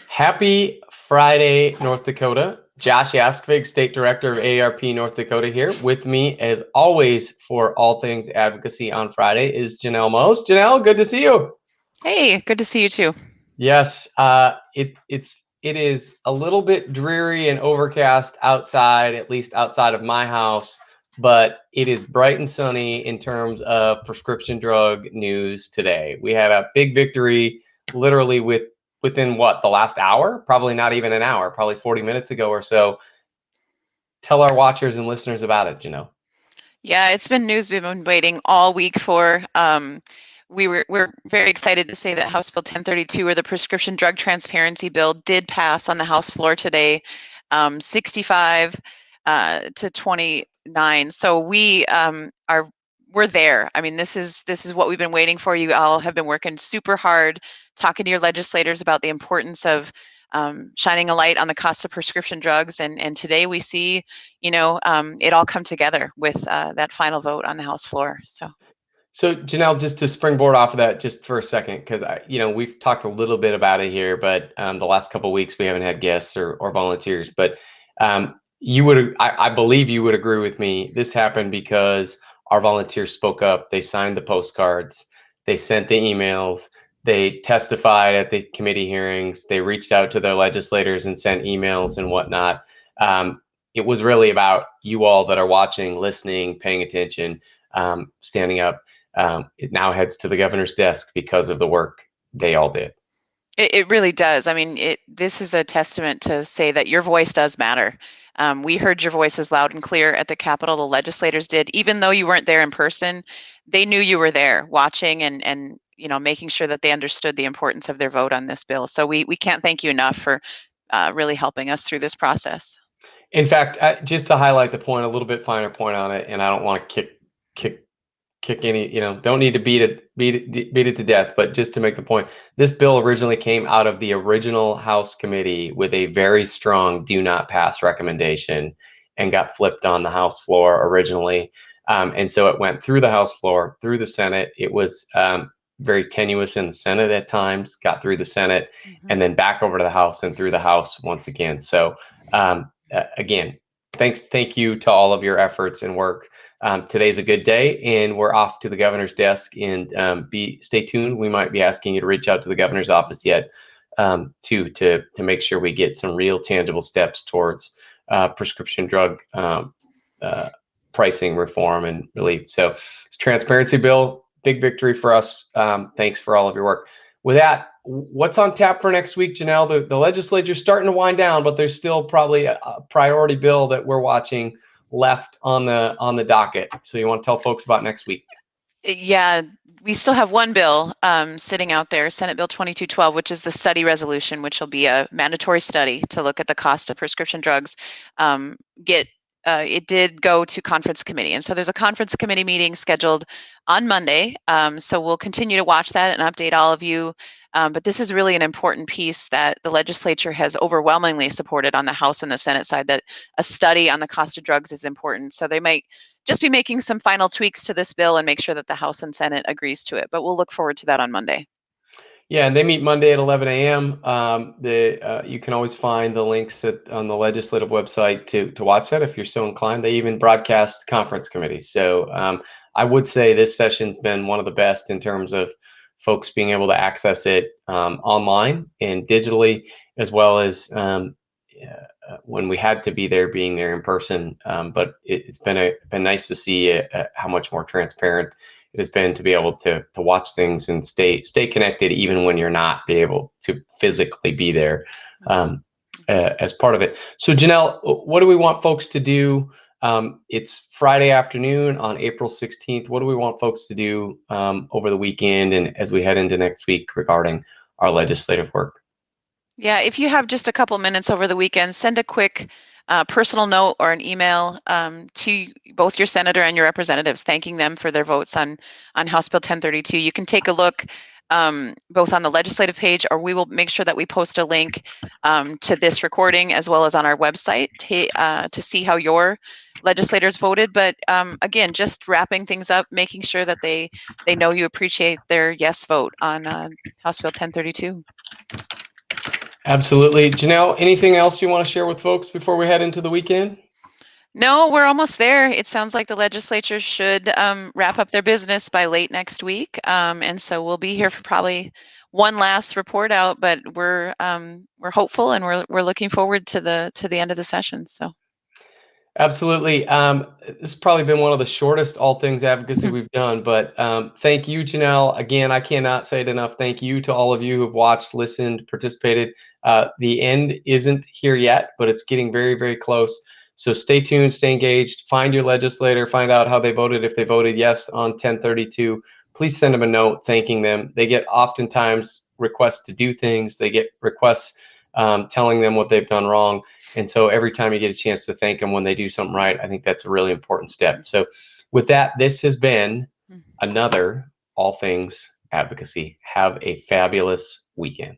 Happy Friday, North Dakota. Josh Askvig, State Director of AARP North Dakota here. With me, as always, for All Things Advocacy on Friday is Janelle Moos. Janelle, good to see you. Hey, good to see you too. Yes, it is a little bit dreary and overcast outside, at least outside of my house, but it is bright and sunny in terms of prescription drug news today. We had a big victory literally within what, the last hour? Probably not even an hour, probably 40 minutes ago or so. Tell our watchers and listeners about it, Janelle. Yeah, it's been news we've been waiting all week for. We're very excited to say that House Bill 1032, or the Prescription Drug Transparency Bill, did pass on the House floor today, 65 to 29. So we're there. I mean, this is what we've been waiting for. You all have been working super hard, talking to your legislators about the importance of shining a light on the cost of prescription drugs, and today we see, it all come together with that final vote on the House floor. So Janelle, just to springboard off of that just for a second, because we've talked a little bit about it here, but the last couple of weeks we haven't had guests or volunteers. But I believe you would agree with me. This happened because our volunteers spoke up. They signed the postcards. They sent the emails. They testified at the committee hearings. They reached out to their legislators and sent emails and whatnot. It was really about you all that are watching, listening, paying attention, standing up. It now heads to the governor's desk because of the work they all did. It really does. I mean, this is a testament to say that your voice does matter. We heard your voices loud and clear at the Capitol. The legislators did, even though you weren't there in person. They knew you were there watching and making sure that they understood the importance of their vote on this bill. So we can't thank you enough for really helping us through this process. In fact, just to highlight the point, a little bit finer point on it, and I don't want to kick any, don't need to beat it to death, but just to make the point, this bill originally came out of the original House committee with a very strong do not pass recommendation and got flipped on the House floor originally. And so it went through the House floor, through the Senate. It was very tenuous in the Senate at times, got through the Senate, and then back over to the House and through the House once again. So again, thank you to all of your efforts and work. Today's a good day, and we're off to the governor's desk. And stay tuned. We might be asking you to reach out to the governor's office yet to make sure we get some real tangible steps towards prescription drug pricing reform and relief. So it's transparency bill, big victory for us. Thanks for all of your work. With that, what's on tap for next week, Janelle? The legislature's starting to wind down, but there's still probably a priority bill that we're watching left on the docket. So you want to tell folks about next week? Yeah, we still have one bill sitting out there, Senate Bill 2212, which is the study resolution, which will be a mandatory study to look at the cost of prescription drugs. It did go to conference committee, and so there's a conference committee meeting scheduled on Monday. So we'll continue to watch that and update all of you. But this is really an important piece that the legislature has overwhelmingly supported on the House and the Senate side, that a study on the cost of drugs is important. So they might just be making some final tweaks to this bill and make sure that the House and Senate agrees to it. But we'll look forward to that on Monday. Yeah, and they meet Monday at 11 a.m. You can always find the links on the legislative website to watch that if you're so inclined. They even broadcast conference committees. So I would say this session's been one of the best in terms of folks being able to access it online and digitally, as well as when we had to be there, being there in person. But it's been nice to see how much more transparent it has been to be able to watch things and stay connected even when you're not be able to physically be there as part of it. So Janelle, what do we want folks to do? It's Friday afternoon on April 16th. What do we want folks to do over the weekend and as we head into next week regarding our legislative work? Yeah, if you have just a couple minutes over the weekend, send a quick personal note or an email to both your senator and your representatives, thanking them for their votes on House Bill 1032. You can take a look both on the legislative page, or we will make sure that we post a link to this recording as well as on our website to see how your legislators voted. But again, just wrapping things up, making sure that they know you appreciate their yes vote on House Bill 1032. Absolutely. Janelle, anything else you want to share with folks before we head into the weekend? No, we're almost there. It sounds like the legislature should wrap up their business by late next week, and so we'll be here for probably one last report out. But we're hopeful, and we're looking forward to the end of the session. So. Absolutely. This has probably been one of the shortest All Things Advocacy we've done, but thank you, Janelle. Again, I cannot say it enough. Thank you to all of you who've watched, listened, participated. The end isn't here yet, but it's getting very, very close. So stay tuned, stay engaged, find your legislator, find out how they voted. If they voted yes on 1032, please send them a note thanking them. They get oftentimes requests to do things. They get requests telling them what they've done wrong. And so every time you get a chance to thank them when they do something right, I think that's a really important step. So with that, this has been another All Things Advocacy. Have a fabulous weekend.